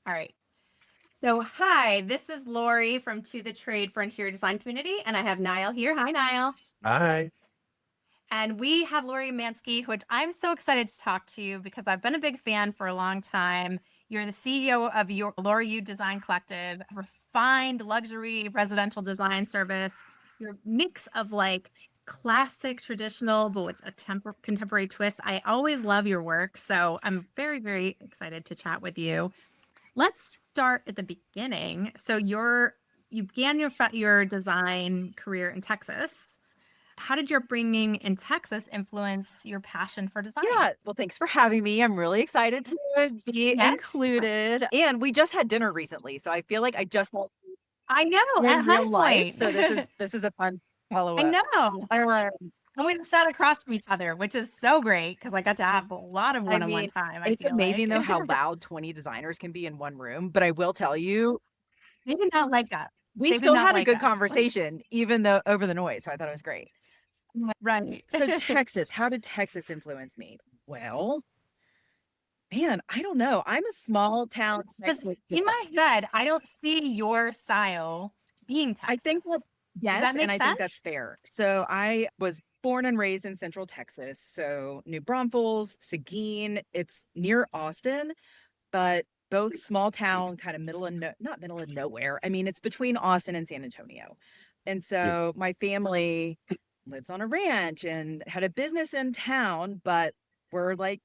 All right. So, hi, this is Lori from To the Trade for Interior Design Community, and I have Nile here. Hi, Nile. Hi. And we have Laura Umansky, which I'm so excited to talk to you because I've been a big fan for a long time. You're the CEO of your Laura U Design Collective, a refined luxury residential design service. Your mix of like classic, traditional, but with a contemporary twist. I always love your work. So I'm very, very excited to chat with you. Let's start at the beginning. So you began your design career in Texas. How did your upbringing in Texas influence your passion for design? Yeah, well, thanks for having me. I'm really excited to be Yes, included. And we just had dinner recently, so I feel like I just met I know you at in real High life. Point. So this is a fun I follow-up. know. And we sat across from each other, which is so great because I got to have a lot of I one-on-one mean, time, I it's feel like. amazing though how loud 20 designers can be in one room, but I will tell you, They did not like us. we They did still not had a like good us. conversation even though over the noise. So I thought it was great. Right. So Texas, how did Texas influence me? Well, man, I don't know. I'm a small town Because Texas in girl. my head, I don't see your style being I think Texas. that Does that yes, make and I think sense? that's fair. So I was born and raised in Central Texas, so New Braunfels, Seguin. It's near Austin, but both small town, kind of not middle of nowhere. I mean, it's between Austin and San Antonio. And Yeah. so my family lives on a ranch and had a business in town, but we're like,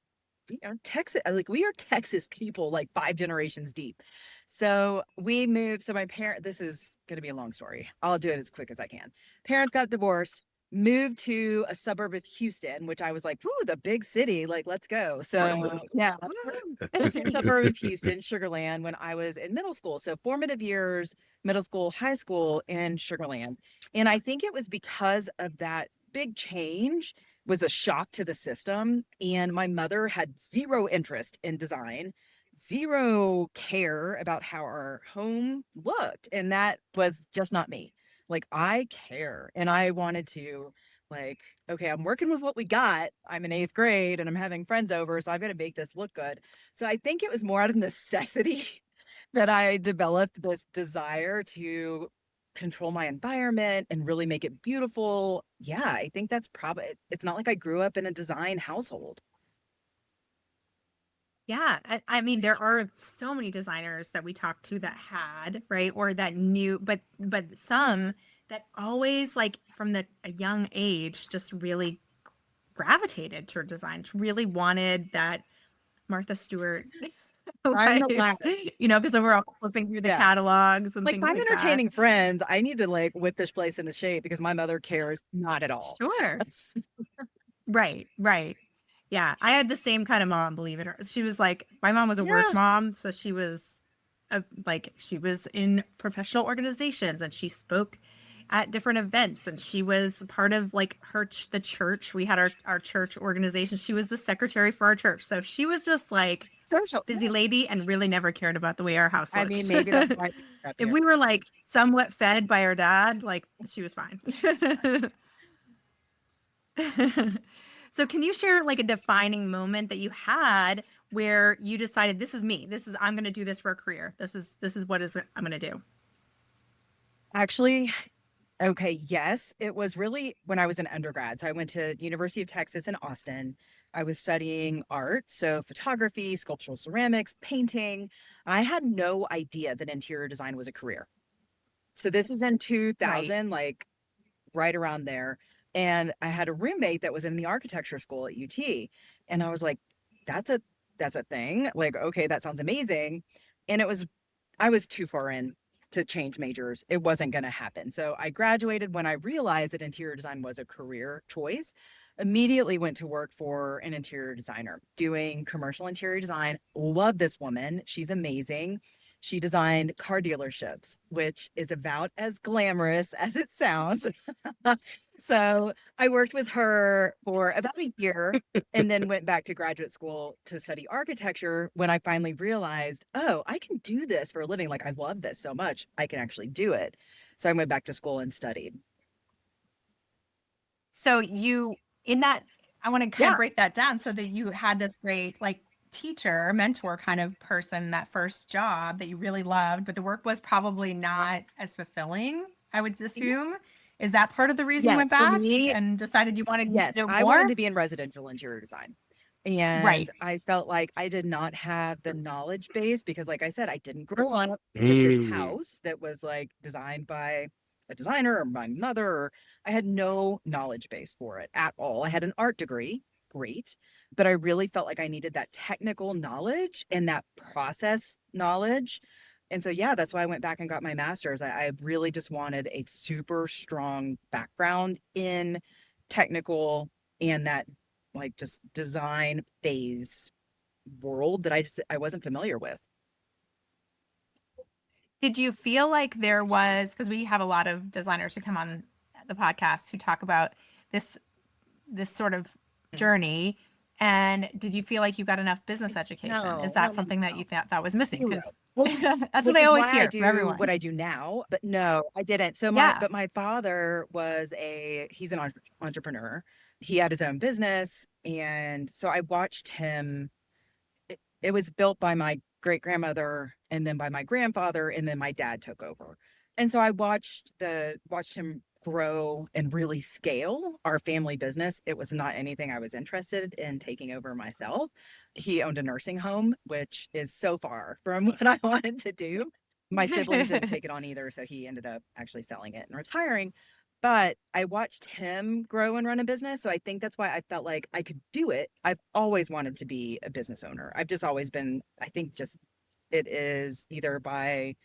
Texas, like we are Texas people, like 5 generations deep. So we moved. So my parent, this is going to be a long story. I'll do it as quick as I can. Parents got divorced, moved to a suburb of Houston, which I was like, "Ooh, the big city! Like, let's go." So yeah, suburb of Houston, Sugarland, when I was in middle school. So formative years, middle school, high school in Sugarland, and I think it was because of that big change was a shock to the system. And my mother had zero interest in design, zero care about how our home looked. And that was just not me. Like, I care. And I wanted to, like, okay, I'm working with what we got. I'm in 8th grade and I'm having friends over. So I've got to make this look good. So I think it was more out of necessity that I developed this desire to control my environment and really make it beautiful. Yeah, I think that's probably it's not like I grew up in a design household. Yeah, I mean, there are so many designers that we talked to that had, right, or that knew, but some that always like from a young age just really gravitated toward design, really wanted that Martha Stewart I'm the life, latter. because we're all flipping through the Yeah. catalogs and Like if things I'm like that. entertaining friends, I need to like whip this place into shape because my mother cares not at all. Sure. Right, right. Yeah, I had the same kind of mom, believe it or she was like my mom was a work Yeah. mom, so she was she was in professional organizations and she spoke at different events and she was part of like the church. We had our church organization. She was the secretary for our church. So she was just like Social. busy lady and really never cared about the way our house I mean, looked. maybe that's why we grew up If here. we were like somewhat fed by our dad, like she was fine. So can you share like a defining moment that you had where you decided this is me. I'm going to do this for a career. This is what I'm going to do. Actually, okay, yes, it was really when I was an undergrad. So I went to University of Texas in Austin. I was studying art, so photography, sculptural ceramics, painting. I had no idea that interior design was a career. So this is in Right. 2000, like right around there. And I had a roommate that was in the architecture school at UT, and I was like, that's a that's a thing. Like, okay, that sounds amazing. And I was too far in to change majors. It wasn't going to happen. So I graduated when I realized that interior design was a career choice. Immediately went to work for an interior designer doing commercial interior design. Love this woman. She's amazing. She designed car dealerships, which is about as glamorous as it sounds. So I worked with her for about a year and then went back to graduate school to study architecture when I finally realized, oh, I can do this for a living. Like, I love this so much. I can actually do it. So I went back to school and studied. So you in that I want to kind Yeah. of break that down so that you had this great like teacher, mentor kind of person, that first job that you really loved, but the work was probably not as fulfilling, I would Yeah. assume. Is that part of the reason you went Yes, for back me, and decided you wanted to yes, do I wanted more? to be in residential interior design. Right. And I felt like I did not have the knowledge base because, like I said, I didn't grow up with this Mm. house that was like designed by a designer or my mother. Or I had no knowledge base for it at all. I had an art degree, great, but I really felt like I needed that technical knowledge and that process knowledge. And so, yeah, that's why I went back and got my master's. I really just wanted a super strong background in technical and that like just design phase world that I wasn't familiar with. Did you feel like there was, because we have a lot of designers who come on the podcast who talk about this sort of Mhm. journey, and did you feel like you got enough business education? Is No, that no, no, something that you no. thought that was missing? Zero. Because Which that's what which I is always why I hear from do what everyone. I do now. But no, I didn't. So Yeah. my father was he's an entrepreneur. He had his own business. And so I watched him. It was built by my great grandmother and then by my grandfather, and then my dad took over. And so I watched him grow and really scale our family business. It was not anything I was interested in taking over myself. He owned a nursing home, which is so far from what I wanted to do. My siblings didn't take it on either, so he ended up actually selling it and retiring. But I watched him grow and run a business. So I think that's why I felt like I could do it. I've always wanted to be a business owner. I've just always been, I think just it is either by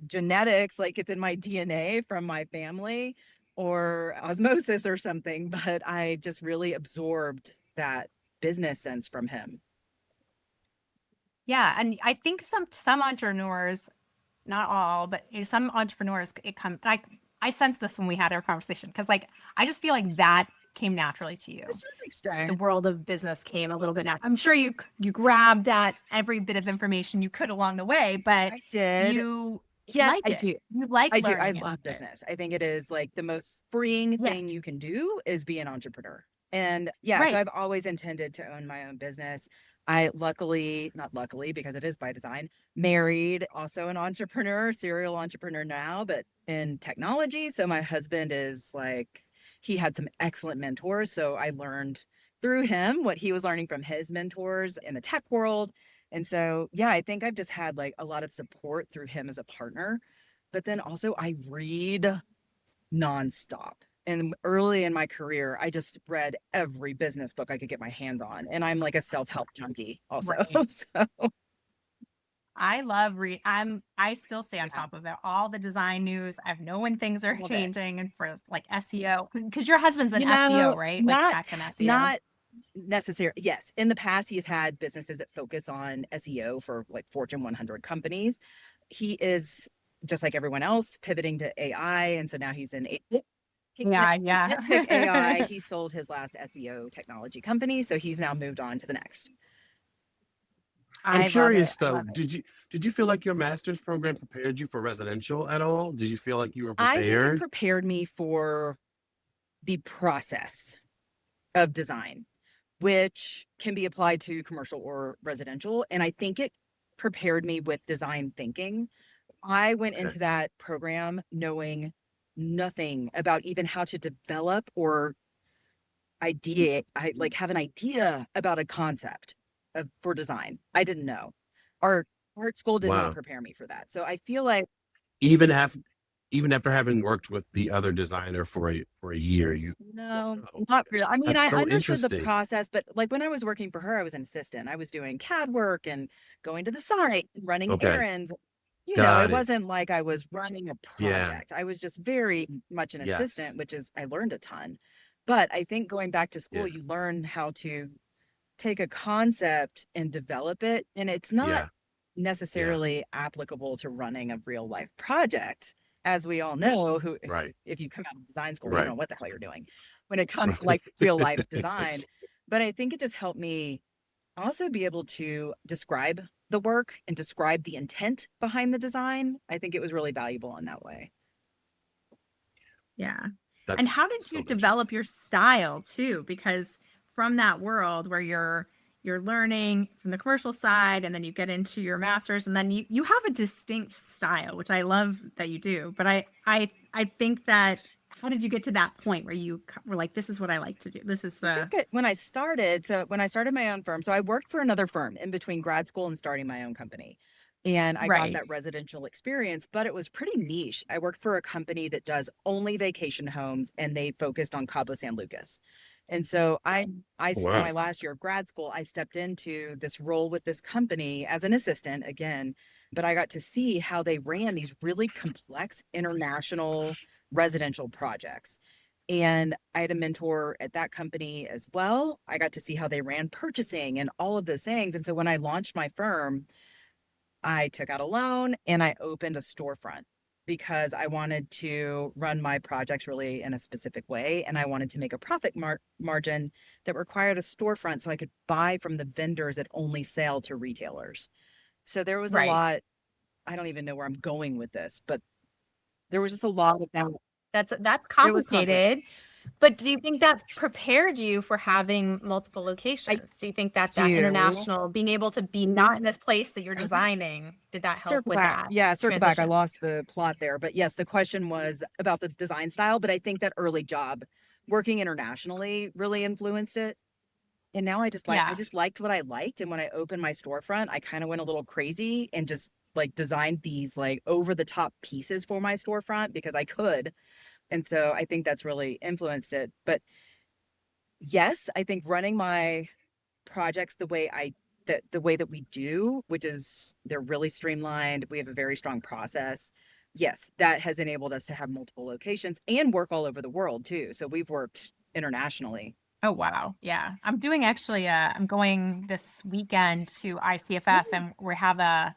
genetics, like it's in my DNA from my family, or osmosis or something, but I just really absorbed that business sense from him. Yeah, and I think some entrepreneurs, not all, but some entrepreneurs, it come like I sense this when we had our conversation, because like I just feel like that came naturally to To you. some The extent. world of business came a little bit now. I'm sure you grabbed at every bit of information you could along the way, but I did. you Yes, like I it. do. You like I do. I learning about love it. business. I think it is like the most freeing Yeah, thing you can do is be an entrepreneur. And yeah, so right. I've always intended to own my own business. I luckily, not luckily because it is by design, married also an entrepreneur, serial entrepreneur now, but in technology. So my husband is like, he had some excellent mentors. So I learned through him what he was learning from his mentors in the tech world. And so, yeah, I think I've just had like a lot of support through him as a partner. But then also, I read nonstop. And early in my career, I just read every business book I could get my hands on. And I'm like a self help junkie also. Right. So, I love I still stay on yeah, top of it. All the design news. I know when things I are love it. changing, and for like SEO, because your husband's an You SEO, know, right? Like tech and SEO. not necessarily. Yes. In the past, he's had businesses that focus on SEO for like Fortune 100 companies. He is just like everyone else pivoting to AI. And so now he's in Yeah, agentic AI. yeah. He sold his last SEO technology company. So he's now moved on to the next. I'm I love it. curious I though, love it. did you feel like your master's program prepared you for residential at all? Did you feel like you were I think it prepared? prepared me for the process of design, which can be applied to commercial or residential. And I think it prepared me with design thinking. I went Okay. into that program knowing nothing about even how to develop or I like have an idea about a concept for design. I didn't know. Our art school did not Wow. prepare me for that. So I feel like Even have even after having worked with the other designer for a year, you no, wow. not really. I mean, That's I so understood the interesting. process, but like when I was working for her, I was an assistant. I was doing CAD work and going to the site, running Okay. errands. It Got it. wasn't like I was running a Yeah. project. I was just very much an Yes. assistant, which is I learned a ton. But I think going back to Yeah. school, you learn how to take a concept and develop it. And it's not Yeah. Yeah. necessarily applicable to running a real life project. As we all know, who Right. if you come out of design school, you don't Right. know what the hell you're doing when it comes to like real life design. But I think it just helped me also be able to describe the work and describe the intent behind the design. I think it was really valuable in that way. Yeah. And That's how did so you develop interesting. your style too? Because from that world where you're you're learning from the commercial side, and then you get into your master's, and then you have a distinct style, which I love that you do. But I think that, how did you get to that point where you were like, this is what I like to do? This is I the think when I started, my own firm, so I worked for another firm in between grad school and starting my own company. And I got right, that residential experience, but it was pretty niche. I worked for a company that does only vacation homes, and they focused on Cabo San Lucas. And so Wow. my last year of grad school, I stepped into this role with this company as an assistant again, but I got to see how they ran these really complex international residential projects. And I had a mentor at that company as well. I got to see how they ran purchasing and all of those things. And so when I launched my firm, I took out a loan and I opened a storefront because I wanted to run my projects really in a specific way. And I wanted to make a profit margin that required a storefront so I could buy from the vendors that only sell to retailers. So there was a right. lot. I don't even know where I'm going with this, but there was just a lot of that. That's It was complex. complicated. But do you think that prepared you for having multiple I locations? Do you think that that do. international, being able to be not in this place that you're designing, did that help Circle with back. that Yeah, circle back. I transition? lost the plot there. But yes, the question was about the design style. But I think that early job working internationally really influenced it. And now I Yeah. just liked what I liked. And when I opened my storefront, I kind of went a little crazy and just like designed these like over the top pieces for my storefront because I could. And so I think that's really influenced it. But yes, I think running my projects the way that we do, which is they're really streamlined. We have a very strong process. Yes, that has enabled us to have multiple locations and work all over the world too. So we've worked internationally. Oh, wow. Yeah. I'm doing actually, I'm going this weekend to ICFF, Ooh. and we have a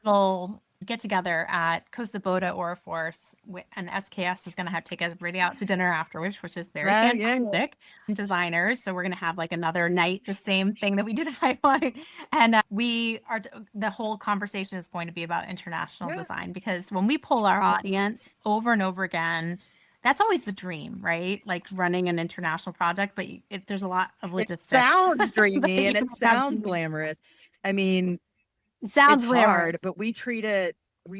little get together at Costa Boda Oriforce, and SKS is going to have to take everybody out to dinner afterwards, which is very Right, yeah. fantastic. Designers, so we're going to have like another night, the same thing that we did at High Point, and we are the whole conversation is going to be about international Yeah. design, because when we pull our audience over and over again, that's always the dream, right? Like running an international project, but there's a lot of It logistics sounds that dreamy you and it have sounds to. glamorous. I mean, It it's sounds hard, glamorous. but we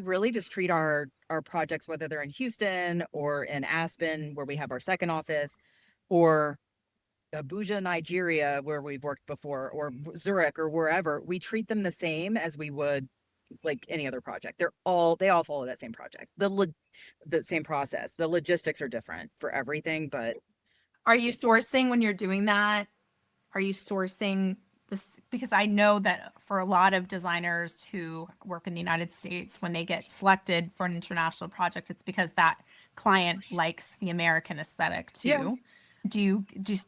really just treat our projects, whether they're in Houston or in Aspen, where we have our second office, or Abuja, Nigeria, where we've worked before, or Zurich or wherever, we treat them the same as we would like any other project. They all follow that same project, the same process. The logistics are different for everything, but Are you sourcing when you're doing that? Are you sourcing this? Because I know that for a lot of designers who work in the United States, when they get selected for an international project, it's because that client likes the American aesthetic yeah, too. Do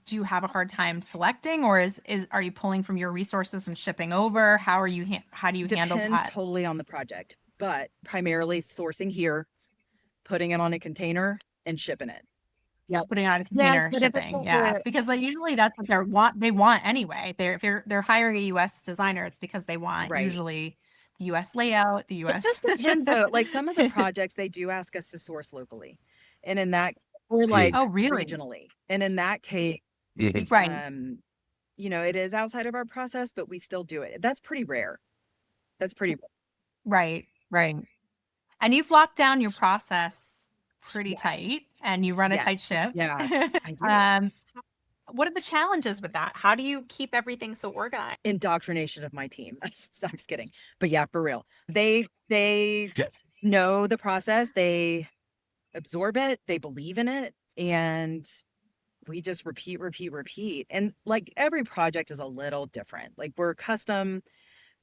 you have a hard time selecting, or is are you pulling from your resources and shipping over? How are you how do you handle depends that? totally on the project, but primarily sourcing here, putting it on a container and shipping it. Yep. Putting it on a Yes, container, but if shipping, yeah, because like usually that's what they want anyway. They're if they're hiring a US designer, it's because they want right. usually the US layout, the It US. just depends though. Like some of the projects they do ask us to source locally. And in that or like Oh, really? regionally. And in that case, Mhm. Right, um, it is outside of our process, but we still do it. That's pretty rare. That's pretty right, right. And you've locked down your process pretty yes. tight, and you run a tight Yes. ship. Yeah, I do. um, what are the challenges with that? How do you keep everything so organized? Indoctrination of my team. I'm just kidding. But yeah, for real. They Yeah. know the process. They absorb it. They believe in it. And we just repeat, repeat, repeat. And like every project is a little different. Like we're custom,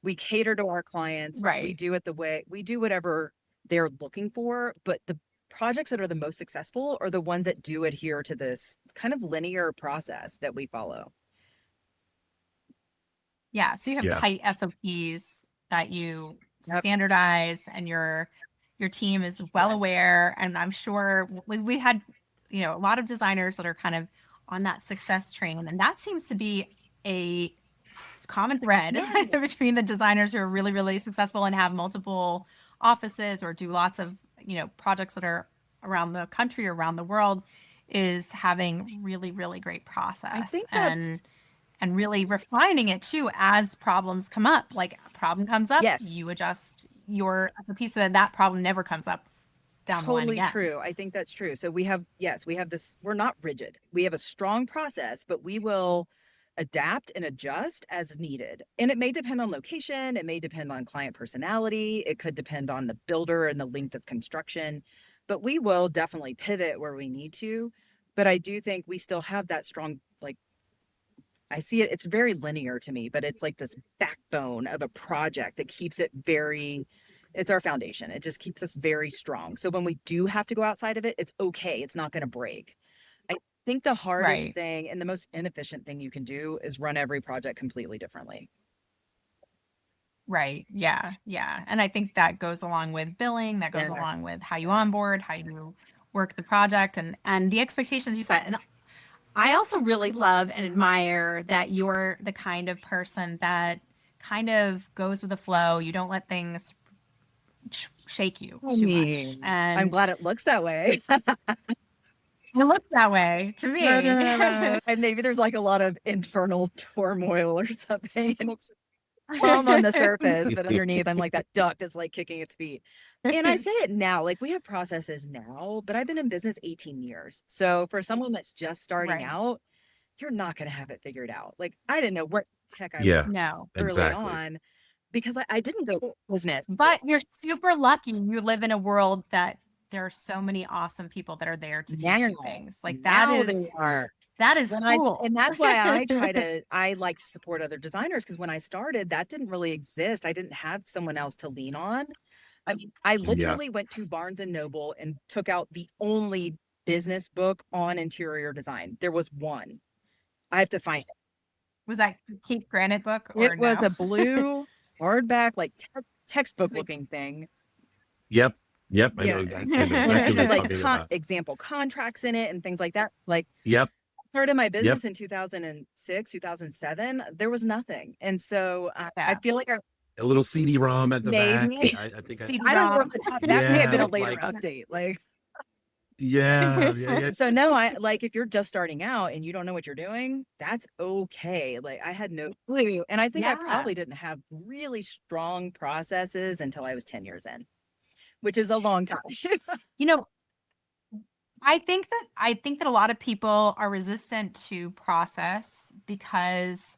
we cater to our clients, we Right. do it the way we do whatever they're looking for. But the projects that are the most successful are the ones that do adhere to this kind of linear process that we follow. Yeah, so you have Yeah. tight SOPs that you Yep. standardize, and your team is well Yes. aware. And I'm sure we had, a lot of designers that are kind of on that success train, and that seems to be a common thread Yeah. between the designers who are really, really successful and have multiple offices or do lots of, projects that are around the country or around the world, is having really, really great I process. think that's and really refining it too as problems come up. Like a problem comes up, Yes. you adjust your piece so that that problem never comes up down the line Totally again. true. I think that's true. So we have this, we're not rigid. We have a strong process, but we will adapt and adjust as needed. And it may depend on location, it may depend on client personality, it could depend on the builder and the length of construction, but we will definitely pivot where we need to. But I do think we still have that strong, like, I see it, it's very linear to me, but it's like this backbone of a project that keeps it very, it's our foundation. It just keeps us very strong. So when we do have to go outside of it, it's okay. It's not going to break. I think the hardest Right. thing and the most inefficient thing you can do is run every project completely differently. Right. Yeah. Yeah. And I think that goes along with billing, that goes Yeah. along with how you onboard, how you work the project and the expectations you set. And I also really love and admire that you're the kind of person that kind of goes with the flow. You don't let things shake you I too much. mean, I'm And glad it looks that way. it looks that way to me. And maybe there's like a lot of internal turmoil or something. And it's calm on the surface, but underneath, I'm like that duck is like kicking its feet. And I say it now, like we have processes now, but I've been in business 18 years. So for someone that's just starting Right. out, you're not going to have it figured out. Like I didn't know where the heck I Yeah, was No. early exactly. on because I didn't go business. But you're super lucky you live in a world that there are so many awesome people that are there to teach you things. Like that Now is they are. that is cool. And that's why I like to support other designers because when I started, that didn't really exist. I didn't have someone else to lean on. I mean, I Yeah. literally went to Barnes and Noble and took out the only business book on interior design. There was one. I have to find it. Was that Keith Granite book or It was no? a blue hardback, like textbook looking thing. Yep. Yep. I Yeah. know, I know And exactly it what had you're like talking about. example contracts in it and things like that. Like Yep. started my Yep. business in 2006, 2007. There was nothing. And so I Yeah. feel like A little CD-ROM at the back. maybe, I think I, I don't know, CD-ROM. that may have been a yeah, later like, update. Like, yeah. so no, I like if you're just starting out and you don't know what you're doing, that's okay. Like I had no clue. And I think I Yeah. probably didn't have really strong processes until I was 10 years in, which is a long time. You know, I think that a lot of people are resistant to process because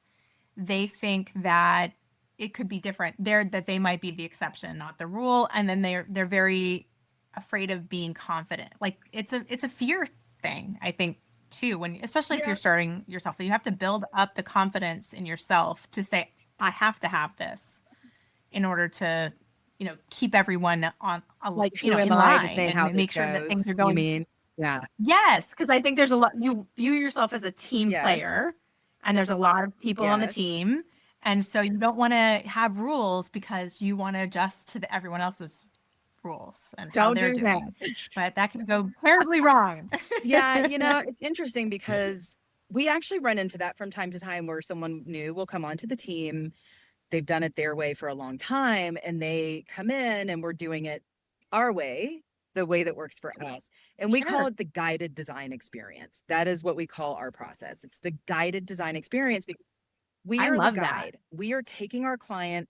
they think that it could be different. That they might be the exception, not the rule, and then they're very afraid of being confident. Like it's a fear thing, I think, too, when especially if Yeah. you're starting yourself. You have to build up the confidence in yourself to say, I have to have this in order to, keep everyone on Like who in am I to line say how and this make sure that goes? things are You going. mean? Yeah. Yes, because I think there's a lot, you view yourself as a team Yes. player, and there's a lot of people on the Yes. team. And so you don't want to have rules because you want to adjust to everyone else's rules and how Don't they're do that. doing. But that can go terribly wrong. Yeah, it's interesting because we actually run into that from time to time where someone new will come onto the team. They've done it their way for a long time and they come in and we're doing it our way, the way that works for us. And we call Sure. it the guided design experience. That is what we call our process. It's the guided design experience because we I are the love that. guide. We are taking our client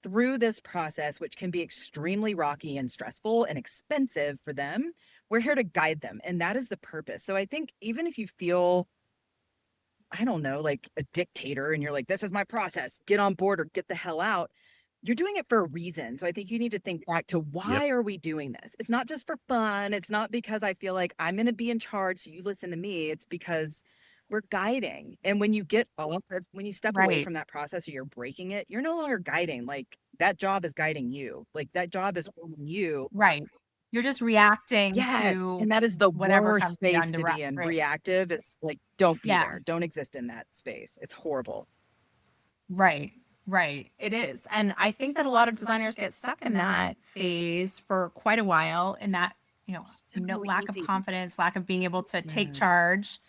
through this process, which can be extremely rocky and stressful and expensive for them. We're here to guide them. And that is the purpose. So I think even if you feel, I don't know, like a dictator and you're like, this is my process, get on board or get the hell out, you're doing it for a reason. So I think you need to think back to why are we doing this? It's not just for fun. It's not because I feel like I'm going to be in charge, so you listen to me. It's because we're guiding. And when you get off, when you step away Right. from that process or you're breaking it, you're no longer guiding. Like that job is guiding you. Like that job is forming you. Right. You're just reacting Yes. to And that is the whatever worst comes space beyond the to be in. right. Reactive. It's like, don't be Yeah. there. Don't exist in that space. It's horrible. Right. Right. It is. And I think that a lot of designers get stuck in that phase for quite a while in that, lack of easy. confidence, lack of being able to take Yeah. charge.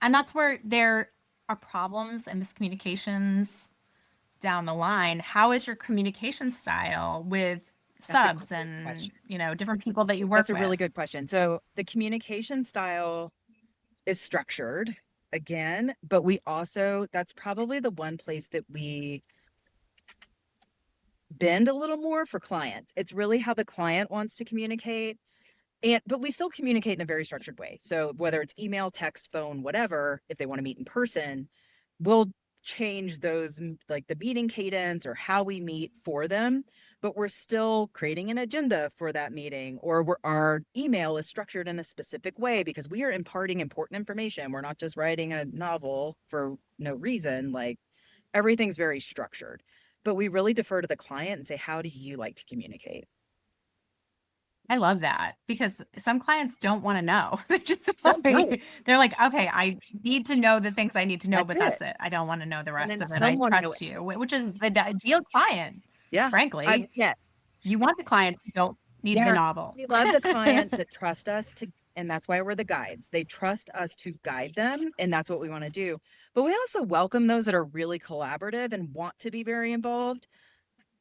And that's where there are problems and miscommunications down the line. How is your communication style with That's a subs great and, question. different people that you work That's a with? really good question. So the communication style is structured. again, but we also, that's probably the one place that we bend a little more for clients. It's really how the client wants to communicate. But we still communicate in a very structured way. So whether it's email, text, phone, whatever, if they want to meet in person, we'll change those, like the meeting cadence or how we meet for them, but we're still creating an agenda for that meeting, or our email is structured in a specific way because we are imparting important information. We're not just writing a novel for no reason. Like everything's very structured, but we really defer to the client and say, how do you like to communicate? I love that because some clients don't want to know. Some don't. They're like, okay, I need to know the things I need to know, That's but that's it. I don't want to know the rest then of it. I someone trust you, which is the ideal client. Yeah. Frankly, Yes. you want the clients who don't need the novel. We love the clients that trust us and that's why we're the guides. They trust us to guide them, and that's what we want to do. But we also welcome those that are really collaborative and want to be very involved.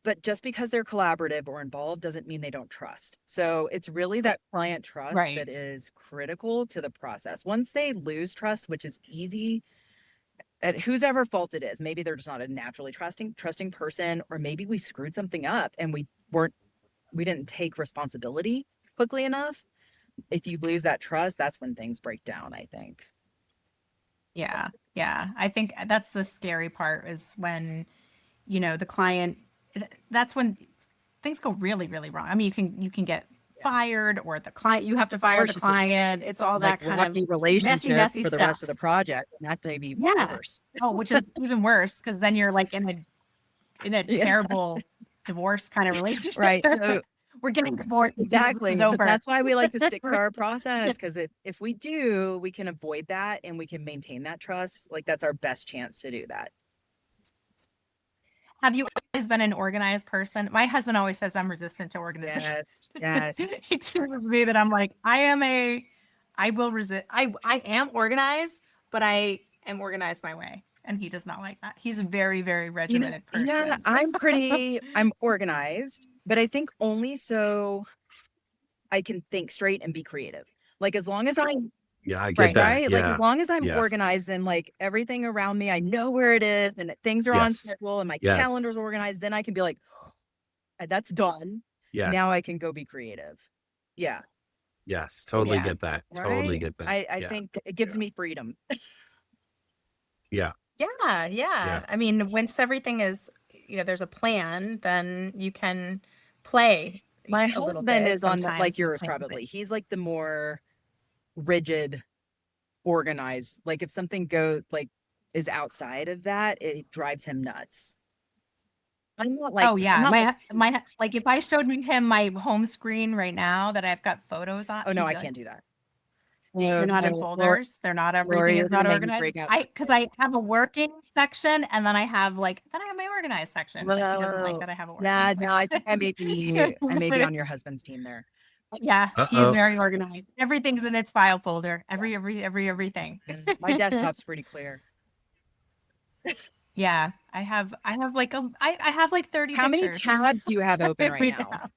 But just because they're collaborative or involved doesn't mean they don't trust. So it's really that client trust that is critical to the process. Once they lose trust, which is easy at whose ever fault it is, maybe they're just not a naturally trusting person, or maybe we screwed something up and we didn't take responsibility quickly enough. If you lose that trust, that's when things break down, I think. Yeah. Yeah. I think that's the scary part is when, the client, that's when things go really, really wrong. I mean, you can get fired, or the client, you have to fire the client. It's all that kind of relationship messy for the stuff. rest of the project. And that may be worse. Oh, which is even worse because then you're like in a terrible divorce kind of relationship. Right. So we're getting divorced. Exactly. But that's why we like to stick to our process, because if we do, we can avoid that and we can maintain that trust. Like that's our best chance to do that. Have you always been an organized person? My husband always says I'm resistant to organization. Yes. He teaches me that I'm like, I will resist. I am organized, but I am organized my way. And he does not like that. He's a very, very regimented person. Yeah, I'm organized, but I think only so I can think straight and be creative. Like as long as I'm I get that. Right? Yeah. Like as long as I'm organized and like everything around me, I know where it is and things are on schedule and my calendar's organized, then I can be like, that's done. Now I can go be creative. Yeah. Yes. Totally get that. Right? Totally get that. I think it gives me freedom. Yeah. Yeah. I mean, once everything is, there's a plan, then you can play. My husband is on like yours probably. He's like the more rigid, organized. Like if something is outside of that, it drives him nuts. I'm not like, my like if I showed him my home screen right now that I've got photos on. Oh no, I can't do that. They're not in folders. They're not, everything is not organized. Because I have a working section and then I have my organized section. But he doesn't like that I have a organized section. I think I may be on your husband's team there. Yeah, he's very organized. Everything's in its file folder. Everything. My desktop's pretty clear. Yeah, I have like 30 How pictures. many tabs do you have open right now?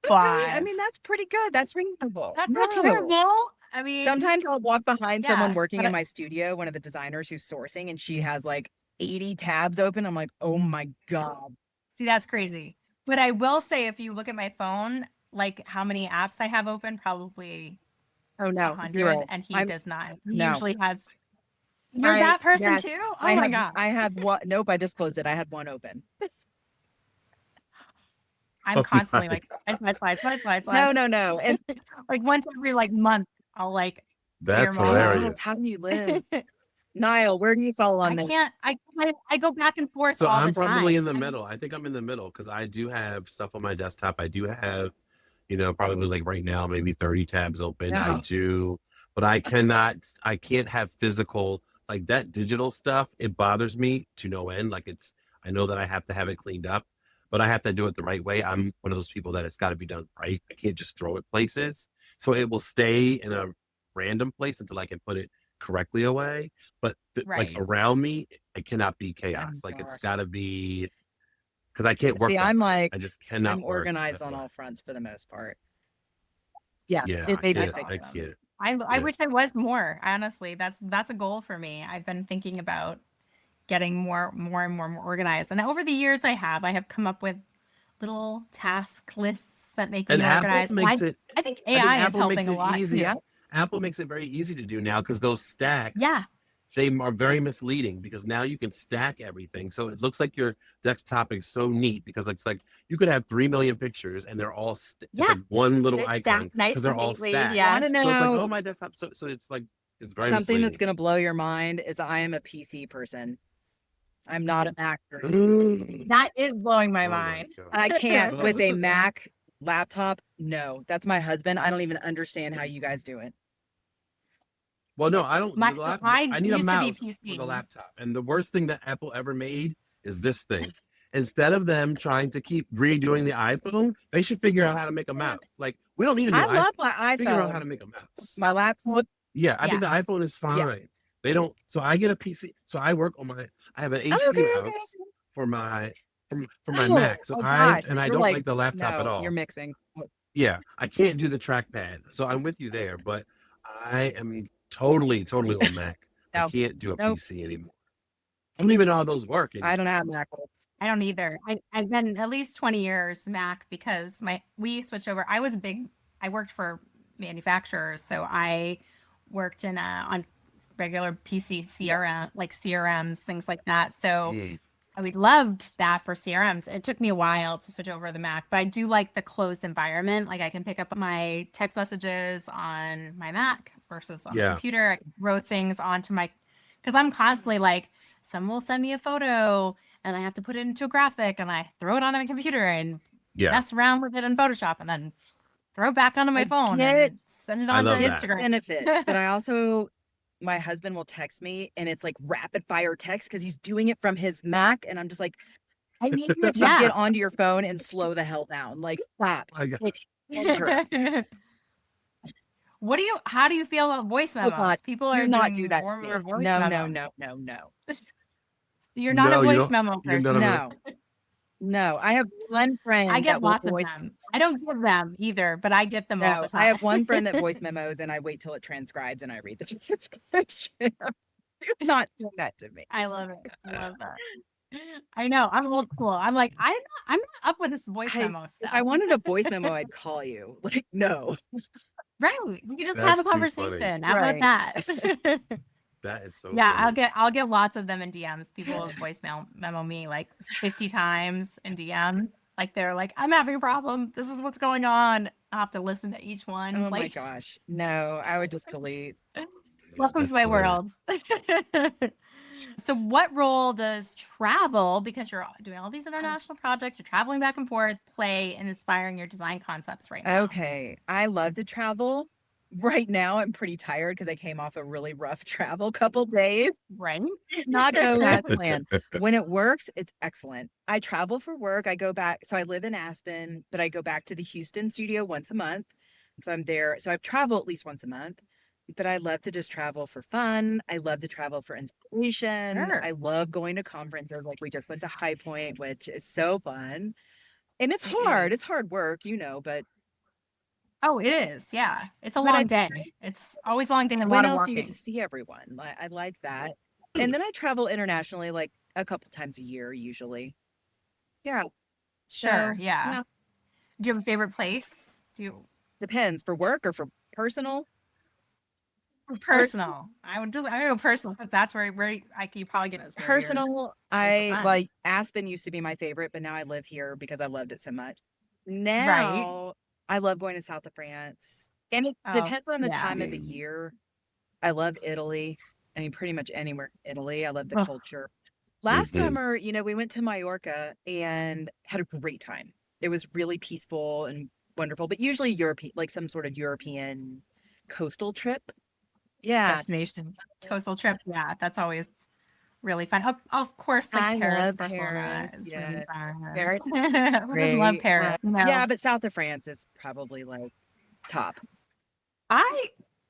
5. I mean, that's pretty good. That's reasonable. That's not terrible. I mean, sometimes I'll walk behind someone working in my studio, one of the designers who's sourcing, and she has like 80 tabs open. I'm like, oh my God. See, that's crazy. But I will say, if you look at my phone, like how many apps I have open, probably 100, 0. and he does not. He usually has. You're that person too? Oh my God. I have one. Nope, I just closed it. I had one open. I'm constantly like, slide. No. And like once every month, I'll like. That's hilarious. How do you live? Nile, where do you fall on this? I go back and forth. So all I'm the time. probably in the middle. I think I'm in the middle because I do have stuff on my desktop. I do have, probably like right now, maybe 30 tabs open. Yeah. I do, but I can't have physical, like that digital stuff. It bothers me to no end. I know that I have to have it cleaned up, but I have to do it the right way. I'm one of those people that it's got to be done right. I can't just throw it places. So it will stay in a random place until I can put it correctly away. But like around me, it cannot be chaos. It's got to be, because I can't work. See, I just cannot. I'm organized on all fronts for the most part. Yeah. I get it. I Yeah. wish I was more, honestly. That's a goal for me. I've been thinking about getting more and more organized. And over the years I have come up with little task lists that make And me organized. And I think I think AI is Apple helping makes a it lot easy. too. Yeah. Apple makes it very easy to do now because those Yeah. stacks, they are very misleading because now you can stack everything. So it looks like your desktop is so neat because it's like you could have 3 million pictures and they're all, it's Yeah. like one little They're icon stacked nice because they're and all neatly. stacked. Yeah. Want to So it's like, know oh, my desktop. So it's like, it's very something that's misleading. going to blow your mind is I am a PC person. I'm not a Mac person. Mm. That is blowing my Oh my mind. God. I can't with a Mac laptop. No, that's my husband. I don't even understand how you guys do it. Well, no, I don't. I need a used to be mouse for the PC. laptop. And the worst thing that Apple ever made is this thing. Instead of them trying to keep redoing the iPhone, they should figure out how to make a mouse. Like, we don't need a new I iPhone. love my Figure out how to iPhone. make a mouse. My laptop. Yeah, I think Yeah. the iPhone is fine. Yeah. They don't. So I get a PC. So I work on I have an HP Okay. mouse for my for my Oh, Mac. So oh gosh, I you're don't like, like the laptop at no, all. you're mixing. Yeah, I can't do the trackpad. So I'm with you there, but I am totally on Mac. I No, can't do a nope. PC anymore. I don't even know how those work. I don't have MacBooks. I don't either. I've been at least 20 years Mac because we switched over. I worked for manufacturers, so I worked on regular PC CRM, like CRMs, things like that. So Mm. we loved that for CRMs. It took me a while to switch over to the Mac, but I do like the closed environment. Like I can pick up my text messages on my Mac versus on the Yeah. computer. I wrote things onto because I'm constantly like, someone will send me a photo and I have to put it into a graphic and I throw it onto my computer and Yeah. mess around with it in Photoshop and then throw it back onto my phone get- and send it I onto love that. Instagram. benefits, but I also, my husband will text me and it's like rapid fire text because he's doing it from his Mac. And I'm just like, I need you to Yeah. get onto your phone and slow the hell down. Like, stop. I got- Hit enter. How do you feel about voice Oh, memos? God, People are do not doing do that more to and me. more voice No, memos. no. You're not No, a you voice don't- memo you're person. not a- No. No, I have one friend I get that will lots of voice. them. I don't give them either, but I get them all No, the time. I have one friend that voice memos and I wait till it transcribes and I read the transcription. Do not do that to me. I love it. I love that. I know. I'm old school. I'm like, I'm not up with this voice memo If stuff. I wanted a voice memo, I'd call you. Like, no. Right. We can just have a That's too funny. conversation. How Right. about that? That is so Yeah, funny. I'll get lots of them in DMs. People will memo me like 50 times in DMs. Like they're like, I'm having a problem. This is what's going on. I'll have to listen to each one. Oh my like, gosh. No, I would just delete. welcome That's to my hilarious. world. So what role does travel, because you're doing all these international projects, you're traveling back and forth, play in inspiring your design concepts right now? Okay. I love to travel. Right now, I'm pretty tired because I came off a really rough travel couple days. Right. Not go as planned. When it works, it's excellent. I travel for work. I go back. So I live in Aspen, but I go back to the Houston studio once a month. So I'm there. So I travel at least once a month. But I love to just travel for fun. I love to travel for inspiration. Sure. I love going to conferences. Like we just went to High Point, which is so fun. And it's It hard. is. It's hard work, but Oh, it is. Yeah. It's a But I long day. It's always a long day and a when lot of else do you walking. get to see everyone? I like that. And then I travel internationally like a couple times a year, usually. Yeah. Sure. So, Yeah. Do you have a favorite place? Depends for work or for personal. Personal. I would go personal because that's where you probably get Personal. fun. Like Aspen used to be my favorite, but now I live here because I loved it so much. Now I love going to south of France. And it depends on the time of the year. I love Italy. I mean, pretty much anywhere in Italy. I love the culture. Last summer, we went to Mallorca and had a great time. It was really peaceful and wonderful, but usually European, like some sort of European coastal trip. Yeah. Destination coastal trip. Yeah, that's always really fun. Of course, like I Paris, love Barcelona Paris, is yeah. really fun. Paris is I love great. Paris. Yeah, but south of France is probably like top.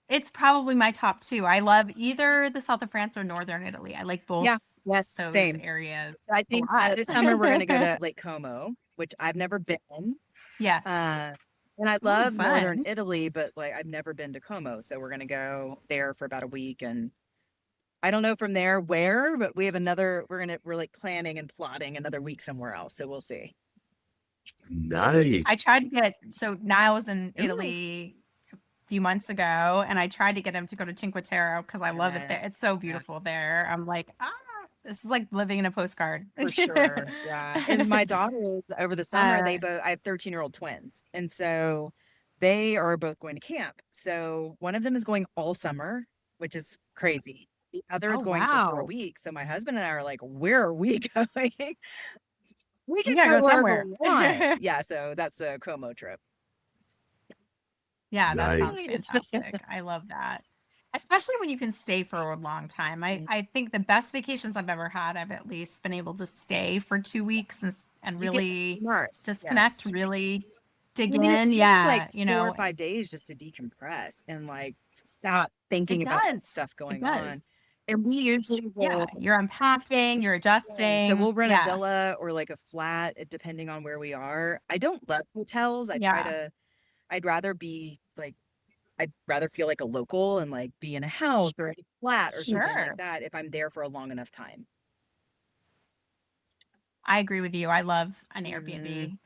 It's probably my top two. I love either the south of France or northern Italy. I like both. Yeah, yes, those same areas. So I think a lot. this summer we're going to go to Lake Como, which I've never been. Yes. And I Oh, love Northern fun. Italy, but like I've never been to Como. So we're gonna go there for about a week. And I don't know from there where, but we have we're like planning and plotting another week somewhere else. So we'll see. Nice. I tried to get so Niles in Ooh. Italy a few months ago, and I tried to get him to go to Cinque Terre because I love it Yeah, there. It's so yeah, beautiful there. I'm like, this is like living in a postcard. for sure. Yeah. And my daughters over the summer, uh, I have 13-year-old twins. And so they are both going to camp. So one of them is going all summer, which is crazy. The other oh is going for wow, 4 weeks. So my husband and I are like, where are we going? We we can gotta go go wherever somewhere. we want. Yeah, so that's a Como trip. Yeah, that sounds Nice. fantastic. I love that. Especially when you can stay for a long time. Mm. I think the best vacations I've ever had, I've at least been able to stay for 2 weeks and You get really immersed. disconnect, Yes. really dig I mean, it in. takes like Yeah, you 4 or 5 days just to decompress and like stop thinking it about does. stuff It going does. on. And we usually Yeah, will, you're unpacking, you're yeah, so adjusting. we'll rent a Yeah, villa or like a flat, depending on where we are. I don't love hotels. yeah, I'd rather I'd rather feel like a local and like be in a house or a flat or something like sure. that if I'm there for a long enough time. I agree with you. I love an Mhm. Airbnb.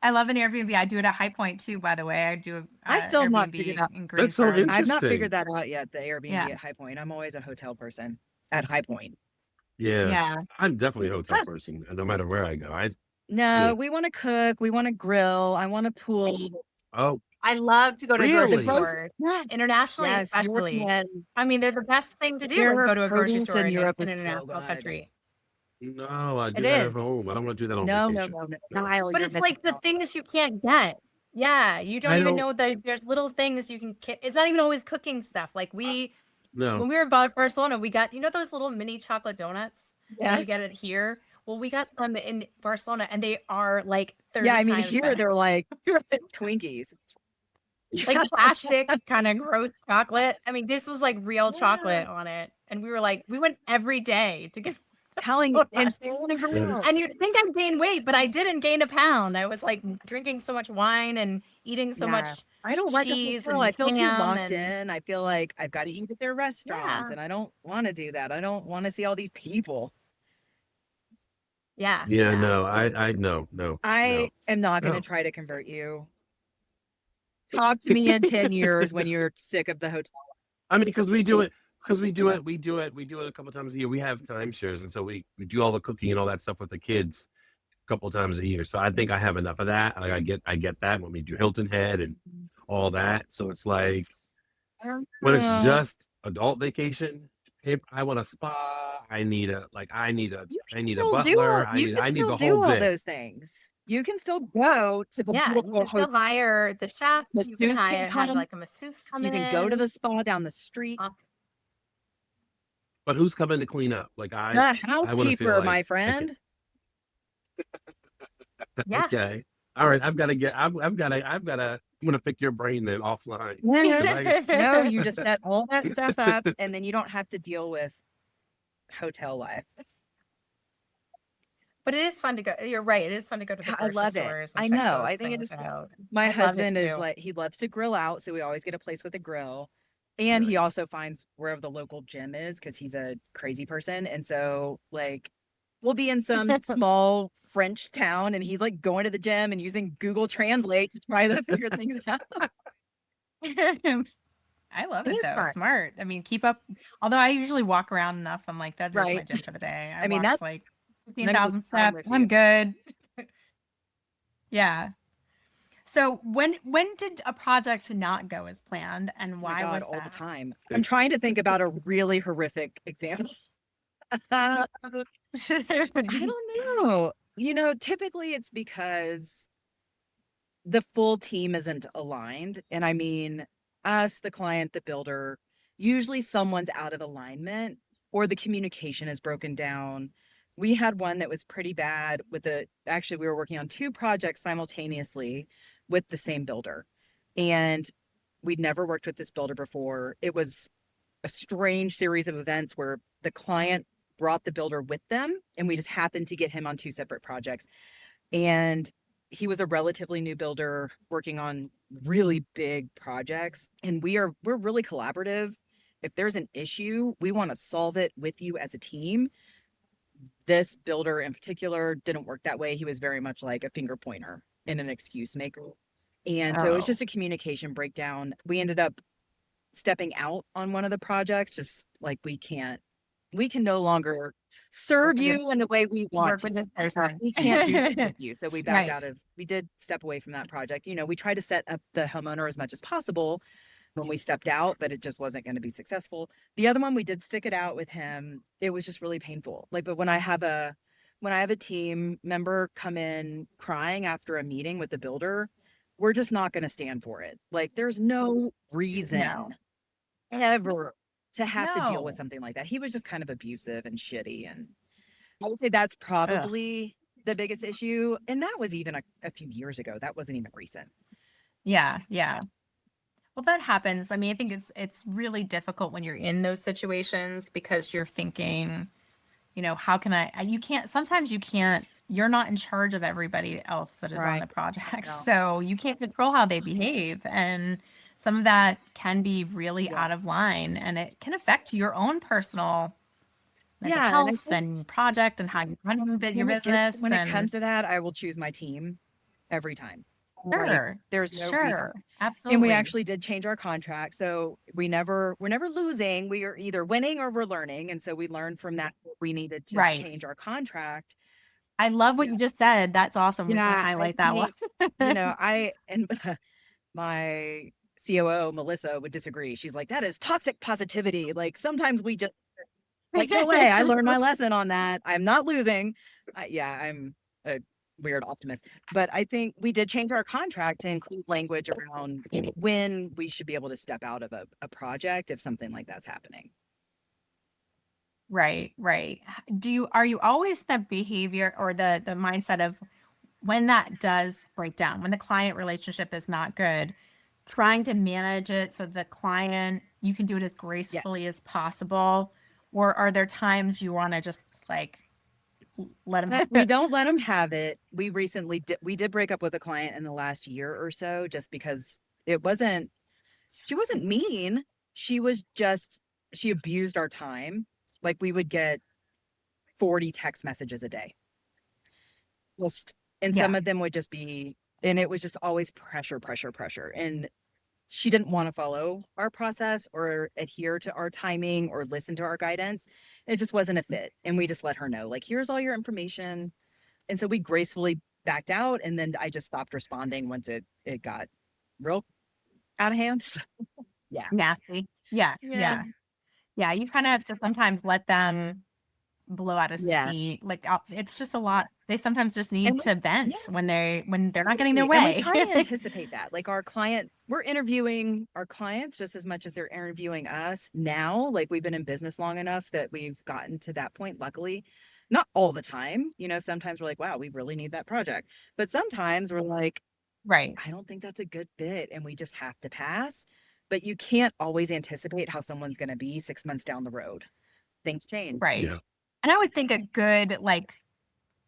I love an Airbnb. I do it at High Point too, by the way. I do I still have not figured Airbnb out. in That's so Greensboro. I've not interesting. figured that out yet, the Yeah, Airbnb at High Point. I'm always a hotel person at High Point. Yeah. yeah. I'm definitely a hotel person, no matter where I go. Yeah. No, we want to cook, we want to grill, I want a pool. Oh, I love to go to The grocery really? gross stores, yes, internationally yes, especially. European I mean, they're the best thing to do is their go to a grocery produce store in in Europe an is so international good. country. No, I It do that at is. home. I don't want to do that on No, no, vacation. no, no. No. Nile, But you're it's missing like the out. things you can't get. Yeah, you don't I even don't know that there's little things you can it's not even always cooking stuff. Like no. when we were in Barcelona, we got, those little mini chocolate donuts that you Yes. get it here? Well, we got them in Barcelona and they are like Yeah, 30 I mean, times here better. they're like Twinkies. Like Yes. plastic kind of gross chocolate. I mean, this was like real Yeah. chocolate on it. And we were like, we went every day to get Telling you, and donuts. That's, And you'd think I'd gain weight, but I didn't gain a pound. I was like drinking so much wine and eating so yeah. much I don't like this cheese hotel. I and feel too ham locked and in. I feel like I've got to eat at their restaurants, yeah. and I don't want to do that. I don't want to see all these people. Yeah. yeah, Yeah. no, I no, no, no, I am not going to no. try to convert you. Talk to me in 10 years when you're sick of the hotel. I mean, because we do it a couple times a year. We have timeshares, and so we do all the cooking and all that stuff with the kids a couple times a year. So I think I have enough of that. Like I get that when we do Hilton Head and all that. So it's like I don't when it's know. just adult vacation, hey, I want a spa. I need a like I need a butler. You can I need still the whole do all bit. those things. You can still go to the Yeah. You beautiful can still hire the chef. You can masseuse can have come. like a masseuse come You can go to in. the spa down the street. Uh, But who's coming to clean up? Like The I want to feel housekeeper, like my I can. friend. yeah. Okay. All right. I've got to get. I've got to. I'm gonna pick your brain then offline No, because I. no, you just set all that stuff up and then you don't have to deal with hotel life. But it is fun to go. You're right. It is fun to go to the I grocery love it. stores and I check know. those I think it things is. out. My I love it husband is too. like, he loves to grill out. So we always get a place with a grill. And he Nice. also finds wherever the local gym is because he's a crazy person. And so, like, we'll be in some small French town and he's like going to the gym and using Google Translate to try to figure things out. I love It it is though. fun. Smart. I mean, keep up. Although I usually walk around enough. I'm like, that is my Right. gym for the day. I I mean, walk that's like I'm gonna be 15,000 fine steps. with I'm you. good. Yeah. So when did a project not go as planned and Oh my why God, was all the that? time. I'm trying to think about a really horrific example. I don't know. Typically it's because the full team isn't aligned. And I mean, us, the client, the builder, usually someone's out of alignment or the communication is broken down. We had one that was pretty bad actually, we were working on two projects simultaneously with the same builder. And we'd never worked with this builder before. It was a strange series of events where the client brought the builder with them and we just happened to get him on two separate projects. And he was a relatively new builder working on really big projects, and we're really collaborative. If there's an issue, we want to solve it with you as a team. This builder in particular didn't work that way. He was very much like a finger pointer and an excuse maker. And so it was Oh, just a communication breakdown. We ended up stepping out on one of the projects, just like we can no longer serve with this- you in the way we want work to. with this person. We can't do this with you. So we backed Right. out of, we did step away from that project. You know, we tried to set up the homeowner as much as possible when we stepped out, but it just wasn't going to be successful. The other one, we did stick it out with him. It was just really painful. Like, but when I have a team member come in crying after a meeting with the builder, we're just not going to stand for it. Like, there's no reason No. ever to have to deal with No. something like that. He was just kind of abusive and shitty. And I would say that's Ugh. probably the biggest issue. And that was even a few years ago. That wasn't even recent. Yeah, yeah. Well, that happens. I mean, I think it's really difficult when you're in those situations because you're thinking, you know, how can you can't, sometimes you can't, you're not in charge of everybody else that is on Right. the project. No. So you can't control how they behave. And some of that can be really Yeah. out of line and it can affect your own personal mental Yeah. And I health think and project and how you run your when business. when it And comes to that, I will choose my team every time. Like, sure, there's no reason. sure, And we absolutely. actually did change our contract. So we're never losing. We are either winning or we're learning. And so we learned from that. We needed to Right. change our contract. I love what Yeah. you just said. That's awesome. We're gonna Yeah. I highlight that one. think, you know, and my COO, Melissa, would disagree. She's like, that is toxic positivity. Like, sometimes we just, like, no way. I learned my lesson on that. I'm not losing. Yeah, I'm a weird optimist. But I think we did change our contract to include language around when we should be able to step out of a project if something like that's happening. Right, right. Are you always the behavior or the mindset of when that does break down, when the client relationship is not good, trying to manage it so the client, you can do it as gracefully Yes. as possible? Or are there times you want to just like let them We don't let them have it. We recently we did break up with a client in the last year or so just because she wasn't mean. She was just, she abused our time. Like, we would get 40 text messages a day. And Yeah, some of them would just be, and it was just always pressure, pressure, pressure. And she didn't want to follow our process or adhere to our timing or listen to our guidance. It just wasn't a fit. And we just let her know, like, here's all your information. And so we gracefully backed out. And then I just stopped responding once it got real out of hand. So, yeah. nasty. Yeah, Yeah. yeah. You kind of have to sometimes let them blow out of Yes. steam. Like it's just a lot. They sometimes just need And to vent when they're not getting their and we way. try to anticipate that. Like, we're interviewing our clients just as much as they're interviewing us now. Like, we've been in business long enough that we've gotten to that point, luckily. Not all the time. You know, sometimes we're like, wow, we really need that project. But sometimes we're like, Right, I don't think that's a good fit, and we just have to pass. But you can't always anticipate how someone's going to be 6 months down the road. Things change. right. Yeah. And I would think a good like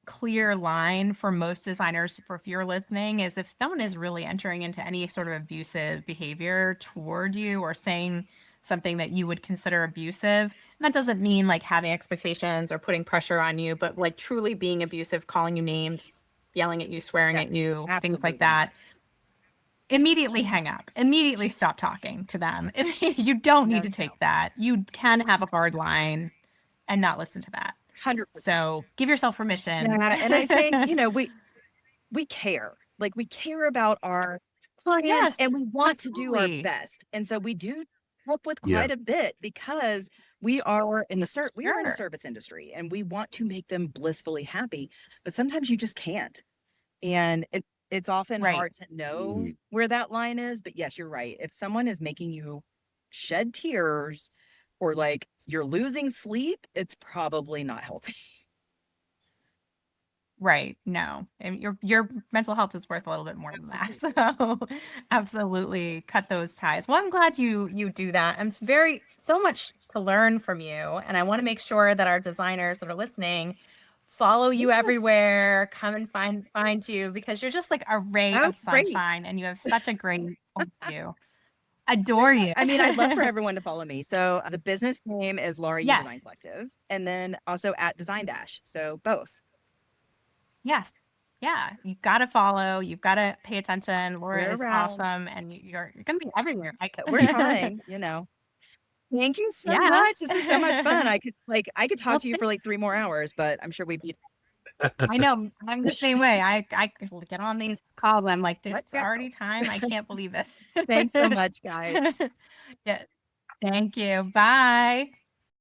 clear line for most designers, for if you're listening, is if someone is really entering into any sort of abusive behavior toward you or saying something that you would consider abusive, and that doesn't mean like having expectations or putting pressure on you, but like truly being abusive, calling you names, yelling at you, swearing at Yes, you, things like absolutely. that. Immediately hang up, immediately stop talking to them. You don't need to take that. You can have a hard line and not listen to that. 100%. So give yourself permission. Yeah, and I think, you know, we care. Like, we care about our clients, Yes, and we want to do our absolutely. best. And so we do help with Yeah. quite a bit because we are in the Sure. service industry, and we want to make them blissfully happy. But sometimes you just can't. And it's often Right. hard to know Mhm. where that line is. But yes, you're right. If someone is making you shed tears or like you're losing sleep, it's probably not healthy. Right. No. And your mental health is worth a little bit more than that. So absolutely cut those ties. Well, I'm glad you do that. I'm so much to learn from you. And I want to make sure that our designers that are listening follow you Yes. everywhere, come and find you, because you're just like a ray Oh, of great. sunshine and you have such a great view. Adore you. I mean, I'd love for everyone to follow me. So the business name is Laura Yes. Design Collective, and then also at Design Dash. So both. Yes. Yeah. You've got to follow. You've got to pay attention. Laura We're is around. awesome, and you're going to be everywhere. We're trying, you know. Thank you so Yeah. much. This is so much fun. I could talk Well, to you for like 3 more hours, but I'm sure we'd be I know. I'm the same way. I get on these calls. I'm like, Let's it's go. already time. I can't believe it. Thanks so much, guys. Yeah. Thank you. Bye.